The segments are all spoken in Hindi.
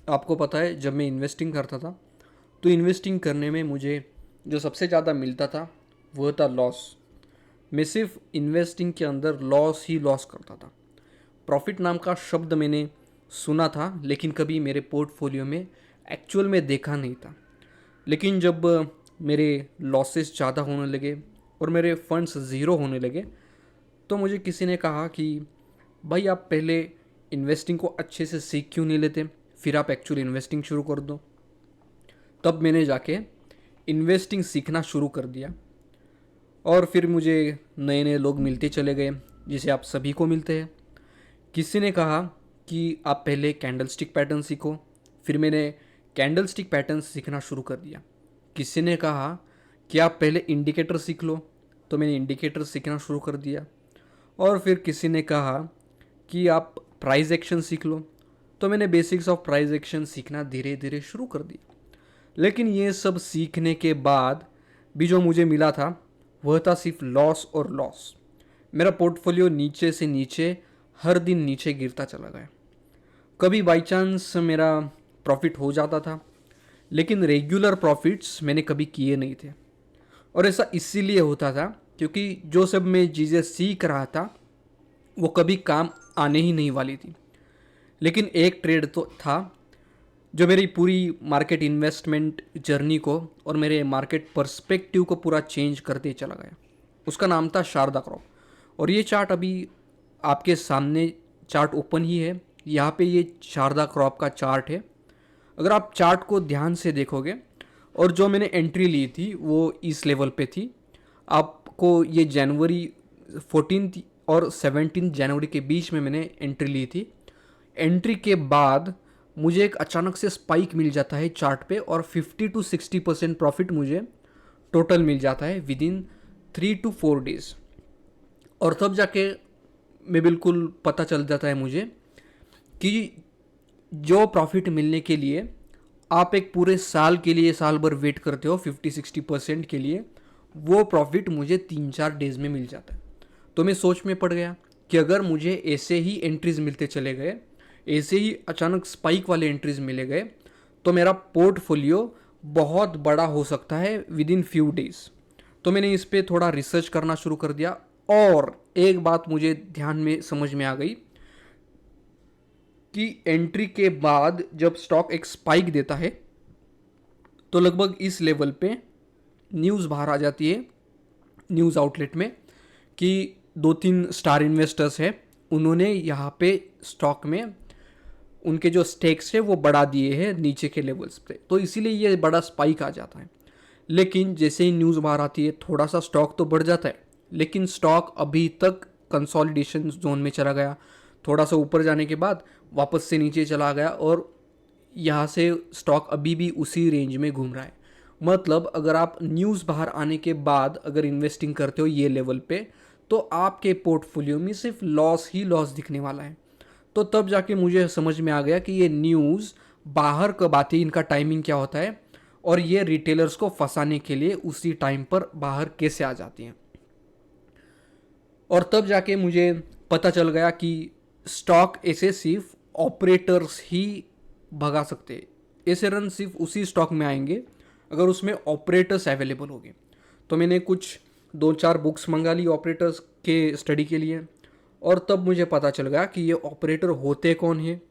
आपको पता है जब मैं इन्वेस्टिंग करता था तो इन्वेस्टिंग करने में मुझे जो सबसे ज़्यादा मिलता था वह था लॉस। मैं सिर्फ इन्वेस्टिंग के अंदर लॉस ही लॉस करता था। प्रॉफिट नाम का शब्द मैंने सुना था लेकिन कभी मेरे पोर्टफोलियो में एक्चुअल में देखा नहीं था। लेकिन जब मेरे लॉसेस ज़्यादा होने लगे और मेरे फंड्स ज़ीरो होने लगे तो मुझे किसी ने कहा कि भाई आप पहले इन्वेस्टिंग को अच्छे से सीख क्यों नहीं लेते, फिर आप एक्चुअली इन्वेस्टिंग शुरू कर दो। तब मैंने जाके इन्वेस्टिंग सीखना शुरू कर दिया और फिर मुझे नए नए लोग मिलते चले गए जिसे आप सभी को मिलते हैं। किसी ने कहा कि आप पहले कैंडल स्टिक पैटर्न सीखो, फिर मैंने कैंडल स्टिक पैटर्न सीखना शुरू कर दिया। किसी ने कहा कि आप पहले इंडिकेटर सीख लो, तो मैंने इंडिकेटर सीखना शुरू कर दिया। और फिर किसी ने कहा कि आप प्राइस एक्शन सीख लो, तो मैंने बेसिक्स ऑफ प्राइस एक्शन सीखना धीरे धीरे शुरू कर दिया। लेकिन ये सब सीखने के बाद भी जो मुझे मिला था वह था सिर्फ लॉस और लॉस। मेरा पोर्टफोलियो नीचे से नीचे हर दिन नीचे गिरता चला गया। कभी बाई चांस मेरा प्रॉफिट हो जाता था लेकिन रेगुलर प्रॉफिट्स मैंने कभी किए नहीं थे। और ऐसा इसीलिए होता था क्योंकि जो सब मैं चीज़ें सीख रहा था वो कभी काम आने ही नहीं वाली थी। लेकिन एक ट्रेड तो था जो मेरी पूरी मार्केट इन्वेस्टमेंट जर्नी को और मेरे मार्केट पर्सपेक्टिव को पूरा चेंज करते चला गया। उसका नाम था शारदा क्रॉप। और ये चार्ट अभी आपके सामने चार्ट ओपन ही है। यहाँ पे ये शारदा क्रॉप का चार्ट है। अगर आप चार्ट को ध्यान से देखोगे और जो मैंने एंट्री ली थी वो इस लेवल पे थी। आपको ये जनवरी 14 और 17 जनवरी के बीच में मैंने एंट्री ली थी। एंट्री के बाद मुझे एक अचानक से स्पाइक मिल जाता है चार्ट पे और 50 to 60% प्रॉफिट मुझे टोटल मिल जाता है विद इन 3 to 4 डेज। और तब जाके मैं बिल्कुल पता चल जाता है मुझे कि जो प्रॉफिट मिलने के लिए आप एक पूरे साल के लिए साल भर वेट करते हो 50-60% के लिए, वो प्रॉफिट मुझे 3-4 डेज में मिल जाता है। तो मैं सोच में पड़ गया कि अगर मुझे ऐसे ही एंट्रीज मिलते चले गए, ऐसे ही अचानक स्पाइक वाले एंट्रीज मिले गए, तो मेरा पोर्टफोलियो बहुत बड़ा हो सकता है विद इन फ्यू डेज। तो मैंने इस पर थोड़ा रिसर्च करना शुरू कर दिया। और एक बात मुझे ध्यान में समझ में आ गई कि एंट्री के बाद जब स्टॉक एक स्पाइक देता है तो लगभग इस लेवल पे न्यूज़ बाहर आ जाती है न्यूज़ आउटलेट में कि 2-3 स्टार इन्वेस्टर्स हैं, उन्होंने यहाँ पे स्टॉक में उनके जो स्टेक्स है वो बढ़ा दिए हैं नीचे के लेवल्स पे, तो इसीलिए ये बड़ा स्पाइक आ जाता है। लेकिन जैसे ही न्यूज़ बाहर आती है थोड़ा सा स्टॉक तो बढ़ जाता है, लेकिन स्टॉक अभी तक कंसोलिडेशन जोन में चला गया। थोड़ा सा ऊपर जाने के बाद वापस से नीचे चला गया और यहाँ से स्टॉक अभी भी उसी रेंज में घूम रहा है। मतलब अगर आप न्यूज़ बाहर आने के बाद अगर इन्वेस्टिंग करते हो ये लेवल पे तो आपके पोर्टफोलियो में सिर्फ लॉस ही लॉस दिखने वाला है। तो तब जाके मुझे समझ में आ गया कि ये न्यूज़ बाहर कब आती है, इनका टाइमिंग क्या होता है और ये रिटेलर्स को फंसाने के लिए उसी टाइम पर बाहर कैसे आ जाती हैं। और तब जाके मुझे पता चल गया कि स्टॉक ऐसे सिर्फ ऑपरेटर्स ही भगा सकते हैं। ऐसे रन सिर्फ उसी स्टॉक में आएंगे अगर उसमें ऑपरेटर्स अवेलेबल होंगे। तो मैंने कुछ 2-4 बुक्स मंगा ली ऑपरेटर्स के स्टडी के लिए और तब मुझे पता चल गया कि ये ऑपरेटर होते कौन हैं,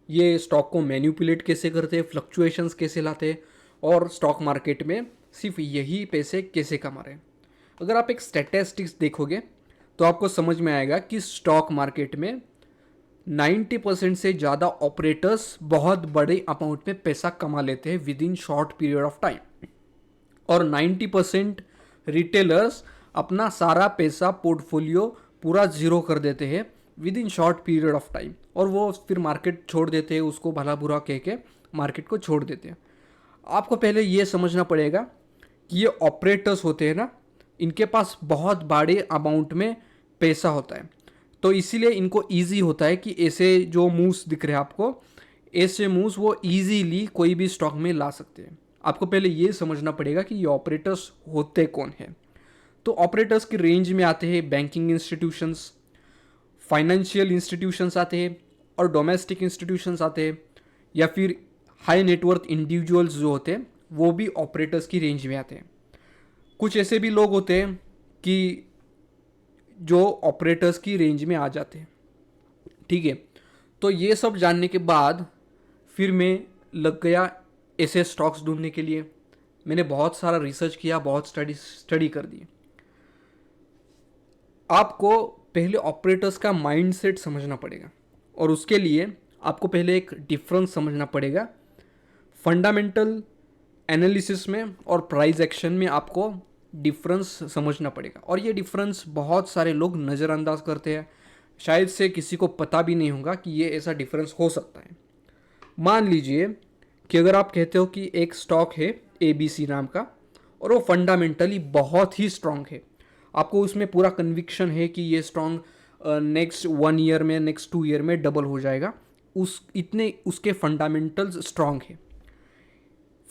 ये स्टॉक को मैन्युपुलेट कैसे करते हैं, फ्लक्चुएशंस कैसे लाते हैं और स्टॉक मार्केट में सिर्फ यही पैसे कैसे कमा रहे हैं। अगर आप एक स्टैटिस्टिक्स देखोगे तो आपको समझ में आएगा कि स्टॉक मार्केट में 90% से ज़्यादा ऑपरेटर्स बहुत बड़े अमाउंट में पैसा कमा लेते हैं with in short period of time, और 90% रिटेलर्स अपना सारा पैसा पोर्टफोलियो पूरा ज़ीरो कर देते हैं with in short period of time और वो फिर मार्केट छोड़ देते हैं, उसको भला बुरा कह के मार्केट को छोड़ देते हैं। आपको पहले ये समझना पड़ेगा कि ये ऑपरेटर्स होते हैं ना, इनके पास बहुत बड़े अमाउंट में पैसा होता है, तो इसीलिए इनको ईजी होता है कि ऐसे जो मूव्स दिख रहे हैं आपको, ऐसे मूव्स वो ईजीली कोई भी स्टॉक में ला सकते हैं। आपको पहले ये समझना पड़ेगा कि ये ऑपरेटर्स होते कौन हैं। तो ऑपरेटर्स की रेंज में आते हैं बैंकिंग इंस्टीट्यूशंस, फाइनेंशियल इंस्टीट्यूशंस आते हैं और डोमेस्टिक इंस्टीट्यूशंस आते हैं, या फिर हाई नेटवर्थ इंडिविजुअल्स जो होते हैं वो भी ऑपरेटर्स की रेंज में आते हैं। कुछ ऐसे भी लोग होते हैं कि जो ऑपरेटर्स की रेंज में आ जाते हैं। ठीक है, तो ये सब जानने के बाद फिर मैं लग गया ऐसे स्टॉक्स ढूंढने के लिए। मैंने बहुत सारा रिसर्च किया, बहुत स्टडी कर दी। आपको पहले ऑपरेटर्स का माइंडसेट समझना पड़ेगा और उसके लिए आपको पहले एक डिफरेंस समझना पड़ेगा। फंडामेंटल एनालिसिस में और प्राइस एक्शन में आपको डिफरेंस समझना पड़ेगा, और ये डिफरेंस बहुत सारे लोग नज़रअंदाज करते हैं। शायद से किसी को पता भी नहीं होगा कि ये ऐसा डिफरेंस हो सकता है। मान लीजिए कि अगर आप कहते हो कि एक स्टॉक है ABC नाम का और वो फंडामेंटली बहुत ही स्ट्रांग है, आपको उसमें पूरा कन्विक्शन है कि ये स्ट्रांग नेक्स्ट 1 ईयर में, नेक्स्ट 2 ईयर में डबल हो जाएगा, इतने उसके फंडामेंटल्स स्ट्रांग है।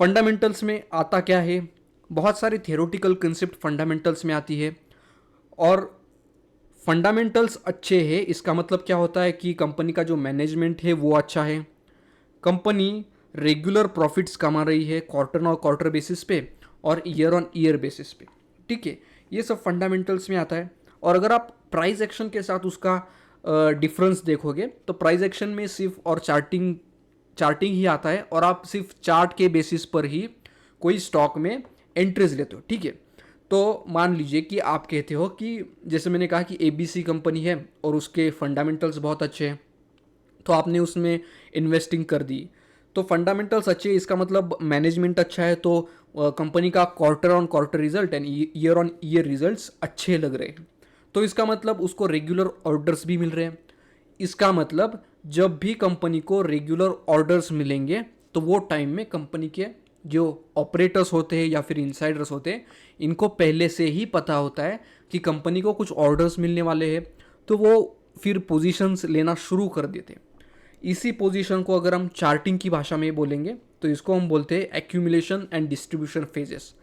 फंडामेंटल्स में आता क्या है, बहुत सारे थियोरेटिकल कंसेप्ट फंडामेंटल्स में आती है। और फंडामेंटल्स अच्छे हैं इसका मतलब क्या होता है कि कंपनी का जो मैनेजमेंट है वो अच्छा है, कंपनी रेगुलर प्रॉफिट्स कमा रही है क्वार्टर और क्वार्टर बेसिस पे और ईयर ऑन ईयर बेसिस पे। ठीक है, ये सब फंडामेंटल्स में आता है। और अगर आप प्राइस एक्शन के साथ उसका डिफरेंस देखोगे तो प्राइस एक्शन में सिर्फ और चार्टिंग ही आता है, और आप सिर्फ चार्ट के बेसिस पर ही कोई स्टॉक में एंट्रीज लेते हो। ठीक है, तो मान लीजिए कि आप कहते हो कि जैसे मैंने कहा कि ABC कंपनी है और उसके फंडामेंटल्स बहुत अच्छे हैं, तो आपने उसमें इन्वेस्टिंग कर दी। तो फंडामेंटल्स अच्छे हैं इसका मतलब मैनेजमेंट अच्छा है, तो कंपनी का quarter on quarter result and year on year results अच्छे लग रहे हैं, तो इसका मतलब उसको रेगुलर ऑर्डर्स भी मिल रहे हैं। इसका मतलब जब भी कंपनी को रेगुलर ऑर्डर्स मिलेंगे तो वो टाइम में कंपनी के जो ऑपरेटर्स होते हैं या फिर इनसाइडर्स होते हैं, इनको पहले से ही पता होता है कि कंपनी को कुछ ऑर्डर्स मिलने वाले हैं, तो वो फिर पोजीशंस लेना शुरू कर देते हैं। इसी पोजीशन को अगर हम चार्टिंग की भाषा में बोलेंगे तो इसको हम बोलते हैं एक्यूमुलेशन एंड डिस्ट्रीब्यूशन फेजेस।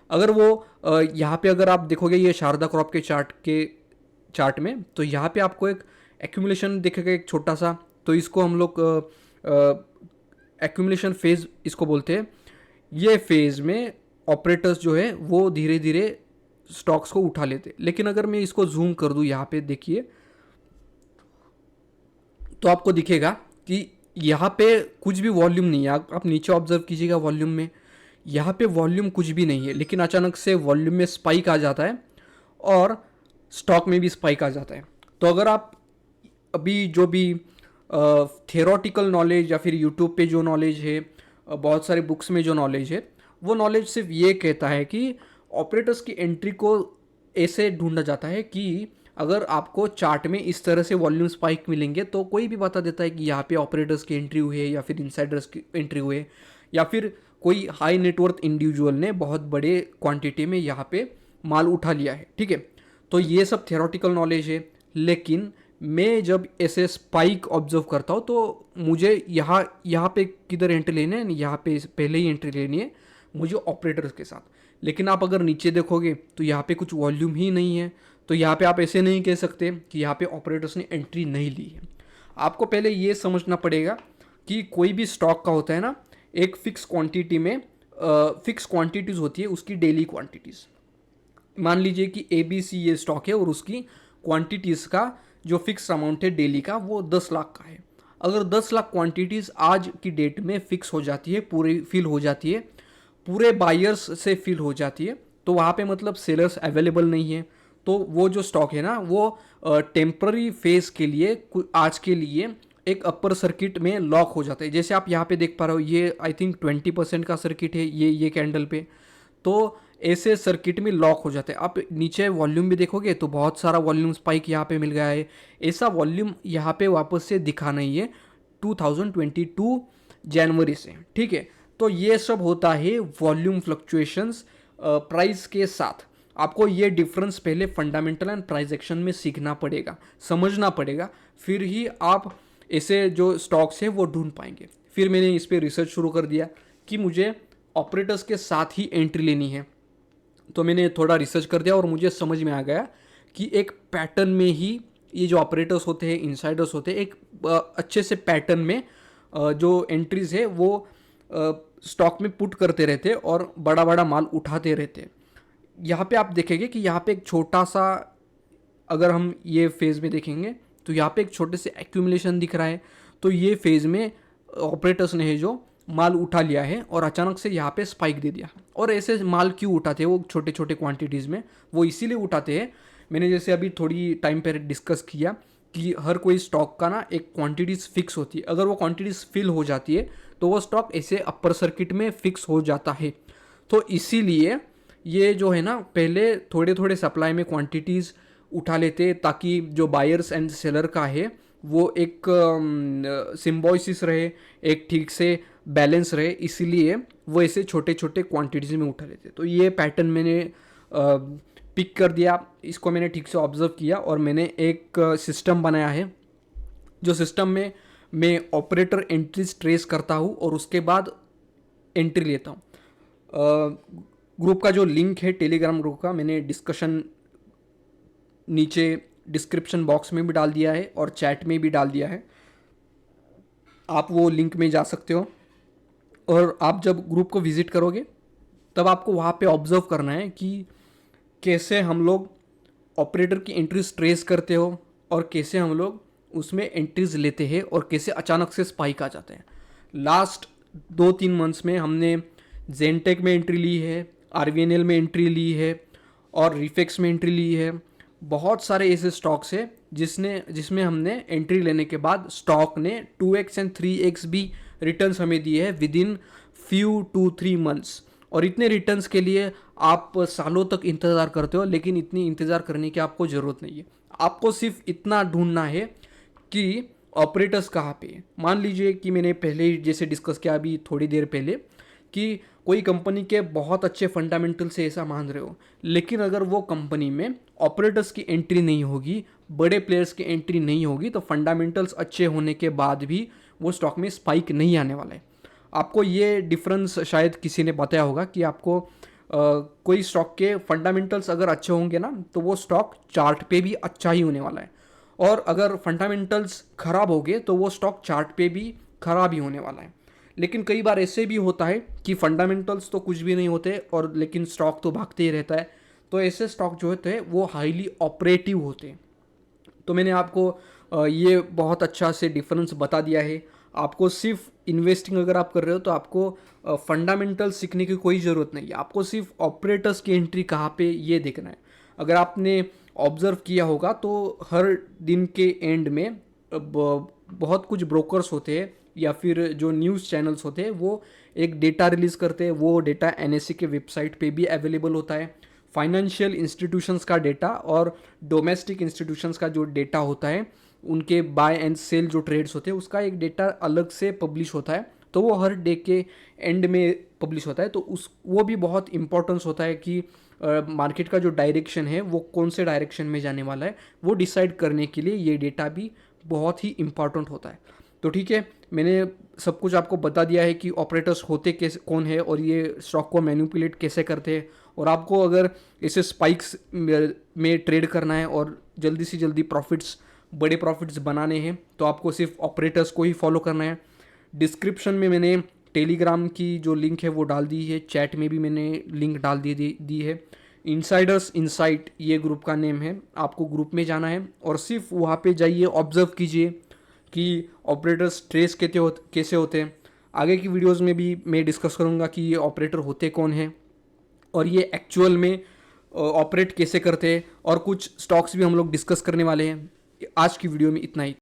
अगर वो यहाँ पे अगर आप देखोगे ये शारदा क्रॉप के चार्ट में, तो यहाँ पे आपको एक एक्यूमुलेशन दिखेगा एक छोटा सा, तो इसको हम लोग एक्यूमुलेशन फेज इसको बोलते हैं। ये फेज में ऑपरेटर्स जो है वो धीरे धीरे स्टॉक्स को उठा लेते। लेकिन अगर मैं इसको जूम कर दूँ यहाँ पे देखिए, तो आपको दिखेगा कि यहाँ पे कुछ भी वॉल्यूम नहीं है। आप नीचे ऑब्जर्व कीजिएगा वॉल्यूम में, यहाँ पे वॉल्यूम कुछ भी नहीं है, लेकिन अचानक से वॉल्यूम में स्पाइक आ जाता है और स्टॉक में भी स्पाइक आ जाता है। तो अगर आप अभी जो भी थियोरेटिकल नॉलेज या फिर यूट्यूब पे जो नॉलेज है, बहुत सारे बुक्स में जो नॉलेज है, वो नॉलेज सिर्फ ये कहता है कि ऑपरेटर्स की एंट्री को ऐसे ढूंढा जाता है कि अगर आपको चार्ट में इस तरह से वॉल्यूम स्पाइक मिलेंगे तो कोई भी बता देता है कि यहाँ पे ऑपरेटर्स की एंट्री हुई है या फिर इनसाइडर्स की एंट्री हुई है, या फिर कोई हाई नेटवर्थ इंडिविजुअल ने बहुत बड़े क्वांटिटी में यहाँ पे माल उठा लिया है। ठीक है, तो ये सब थियोरेटिकल नॉलेज है। लेकिन मैं जब ऐसे स्पाइक ऑब्जर्व करता हूँ तो मुझे यहाँ पे किधर एंट्री लेनी है, यहाँ पे पहले ही एंट्री लेनी है मुझे ऑपरेटर्स के साथ। लेकिन आप अगर नीचे देखोगे तो यहाँ पे कुछ वॉल्यूम ही नहीं है, तो यहाँ पे आप ऐसे नहीं कह सकते कि यहाँ पे ऑपरेटर्स ने एंट्री नहीं ली है। आपको पहले ये समझना पड़ेगा कि कोई भी स्टॉक का होता है ना, एक फिक्स क्वांटिटी में फिक्स क्वांटिटीज़ होती है उसकी डेली क्वांटिटीज़। मान लीजिए कि ABC ये स्टॉक है और उसकी क्वांटिटीज़ का जो फिक्स अमाउंट है डेली का वो 10 लाख का है। अगर 10 लाख क्वांटिटीज़ आज की डेट में फिक्स हो जाती है, पूरी फिल हो जाती है, पूरे बायर्स से फिल हो जाती है, तो वहाँ पे मतलब सेलर्स अवेलेबल नहीं है, तो वो जो स्टॉक है ना वो टेम्पररी फेज के लिए आज के लिए एक अपर सर्किट में लॉक हो जाता है। जैसे आप यहाँ पे देख पा रहे हो, ये आई थिंक 20% का सर्किट है ये कैंडल पे, तो ऐसे सर्किट में लॉक हो जाते हैं। आप नीचे वॉल्यूम भी देखोगे तो बहुत सारा वॉल्यूम स्पाइक यहाँ पे मिल गया है। ऐसा वॉल्यूम यहाँ पे वापस से दिखा नहीं है 2022 जनवरी से। ठीक है, तो ये सब होता है वॉल्यूम फ्लक्चुएशंस प्राइस के साथ। आपको ये डिफरेंस पहले फंडामेंटल एंड प्राइस एक्शन में सीखना पड़ेगा, समझना पड़ेगा, फिर ही आप ऐसे जो स्टॉक्स हैं वो ढूंढ पाएंगे। फिर मैंने इस पर रिसर्च शुरू कर दिया कि मुझे ऑपरेटर्स के साथ ही एंट्री लेनी है, तो मैंने थोड़ा रिसर्च कर दिया और मुझे समझ में आ गया कि एक पैटर्न में ही ये जो ऑपरेटर्स होते हैं, इनसाइडर्स होते हैं, एक अच्छे से पैटर्न में जो एंट्रीज है वो स्टॉक में पुट करते रहते और बड़ा बड़ा माल उठाते रहते। यहाँ पे आप देखेंगे कि यहाँ पे एक छोटा सा, अगर हम ये फेज़ में देखेंगे तो यहाँ पे एक छोटे से एक्यूमुलेशन दिख रहा है। तो ये फेज़ में ऑपरेटर्स ने है जो माल उठा लिया है और अचानक से यहाँ पे स्पाइक दे दिया। और ऐसे माल क्यों उठाते हैं वो छोटे छोटे क्वांटिटीज़ में? वो इसीलिए उठाते हैं, मैंने जैसे अभी थोड़ी टाइम पर डिस्कस किया कि हर कोई स्टॉक का ना एक क्वांटिटीज़ फिक्स होती है। अगर वो क्वांटिटीज़ फिल हो जाती है तो वो स्टॉक ऐसे अपर सर्किट में फिक्स हो जाता है। तो इसीलिए ये जो है ना, पहले थोड़े थोड़े सप्लाई में क्वांटिटीज़ उठा लेते ताकि जो बायर्स एंड सेलर का है वो एक सिम्बोसिस रहे, एक ठीक से बैलेंस रहे, इसीलिए वो ऐसे छोटे छोटे क्वांटिटीज़ में उठा लेते। तो ये पैटर्न मैंने पिक कर दिया, इसको मैंने ठीक से ऑब्जर्व किया और मैंने एक सिस्टम बनाया है, जो सिस्टम में मैं ऑपरेटर एंट्रीज ट्रेस करता हूँ और उसके बाद एंट्री लेता हूँ। ग्रुप का जो लिंक है टेलीग्राम ग्रुप का, मैंने डिस्कशन नीचे डिस्क्रिप्शन बॉक्स में भी डाल दिया है और चैट में भी डाल दिया है, आप वो लिंक में जा सकते हो। और आप जब ग्रुप को विज़िट करोगे तब आपको वहाँ पे ऑब्जर्व करना है कि कैसे हम लोग ऑपरेटर की एंट्रीज ट्रेस करते हो और कैसे हम लोग उसमें एंट्रीज लेते हैं और कैसे अचानक से स्पाइक आ जाते हैं। लास्ट 2-3 मंथ्स में हमने जेनटेक में एंट्री ली है, आरवीएनएल में एंट्री ली है और रिफेक्स में एंट्री ली है। बहुत सारे ऐसे स्टॉक्स है जिसमें हमने एंट्री लेने के बाद स्टॉक ने 2x एंड 3x भी रिटर्न्स हमें दिए हैं विद इन फ्यू 2-3 मंथ्स। और इतने रिटर्न्स के लिए आप सालों तक इंतज़ार करते हो, लेकिन इतनी इंतज़ार करने की आपको ज़रूरत नहीं है। आपको सिर्फ इतना ढूंढना है कि ऑपरेटर्स कहाँ पे है। मान लीजिए कि मैंने पहले ही जैसे डिस्कस किया अभी थोड़ी देर पहले कि कोई कंपनी के बहुत अच्छे फंडामेंटल से ऐसा मान रहे हो, लेकिन अगर वो कंपनी में ऑपरेटर्स की एंट्री नहीं होगी, बड़े प्लेयर्स की एंट्री नहीं होगी, तो फंडामेंटल्स अच्छे होने के बाद भी वो स्टॉक में स्पाइक नहीं आने वाला है। आपको ये डिफरेंस शायद किसी ने बताया होगा कि आपको कोई स्टॉक के फंडामेंटल्स अगर अच्छे होंगे ना तो वो स्टॉक चार्ट पे भी अच्छा ही होने वाला है, और अगर फंडामेंटल्स खराब हो गए तो वो स्टॉक चार्ट पे भी खराब ही होने वाला है। लेकिन कई बार ऐसे भी होता है कि फंडामेंटल्स तो कुछ भी नहीं होते और लेकिन स्टॉक तो भागते ही रहता है। तो ऐसे स्टॉक जो होते हैं वो हाईली ऑपरेटिव होते हैं। तो मैंने आपको ये बहुत अच्छा से डिफरेंस बता दिया है। आपको सिर्फ इन्वेस्टिंग अगर आप कर रहे हो तो आपको फंडामेंटल सीखने की कोई ज़रूरत नहीं है, आपको सिर्फ ऑपरेटर्स की एंट्री कहाँ पे ये देखना है। अगर आपने ऑब्जर्व किया होगा तो हर दिन के एंड में बहुत कुछ ब्रोकर्स होते हैं या फिर जो न्यूज़ चैनल्स होते हैं वो एक डेटा रिलीज़ करते हैं। वो डेटा एनएससी के वेबसाइट पे भी अवेलेबल होता है। फाइनेंशियल इंस्टीट्यूशंस का डेटा और डोमेस्टिक इंस्टीट्यूशंस का जो डेटा होता है, उनके बाय एंड सेल जो ट्रेड्स होते हैं उसका एक डेटा अलग से पब्लिश होता है। तो वो हर डे के एंड में पब्लिश होता है। तो वो भी बहुत इंपॉर्टेंस होता है कि मार्केट का जो डायरेक्शन है वो कौन से डायरेक्शन में जाने वाला है, वो डिसाइड करने के लिए ये डेटा भी बहुत ही इंपॉर्टेंट होता है। तो ठीक है, मैंने सब कुछ आपको बता दिया है कि ऑपरेटर्स होते कैसे कौन है और ये स्टॉक को मैनिपुलेट कैसे करते हैं। और आपको अगर ऐसे स्पाइक्स में ट्रेड करना है और जल्दी से जल्दी बड़े प्रॉफिट्स बनाने हैं तो आपको सिर्फ ऑपरेटर्स को ही फॉलो करना है। डिस्क्रिप्शन में मैंने टेलीग्राम की जो लिंक है वो डाल दी है, चैट में भी मैंने लिंक डाल दी है। इनसाइडर्स इनसाइट ये ग्रुप का नेम है, आपको ग्रुप में जाना है और सिर्फ वहाँ पे जाइए, ऑब्जर्व कीजिए कि ऑपरेटर्स ट्रेस कैसे होते हैं। आगे की वीडियोस में भी मैं डिस्कस करूँगा कि ये ऑपरेटर होते कौन हैं और ये एक्चुअल में ऑपरेट कैसे करते हैं, और कुछ स्टॉक्स भी हम लोग डिस्कस करने वाले हैं। आज की वीडियो में इतना ही।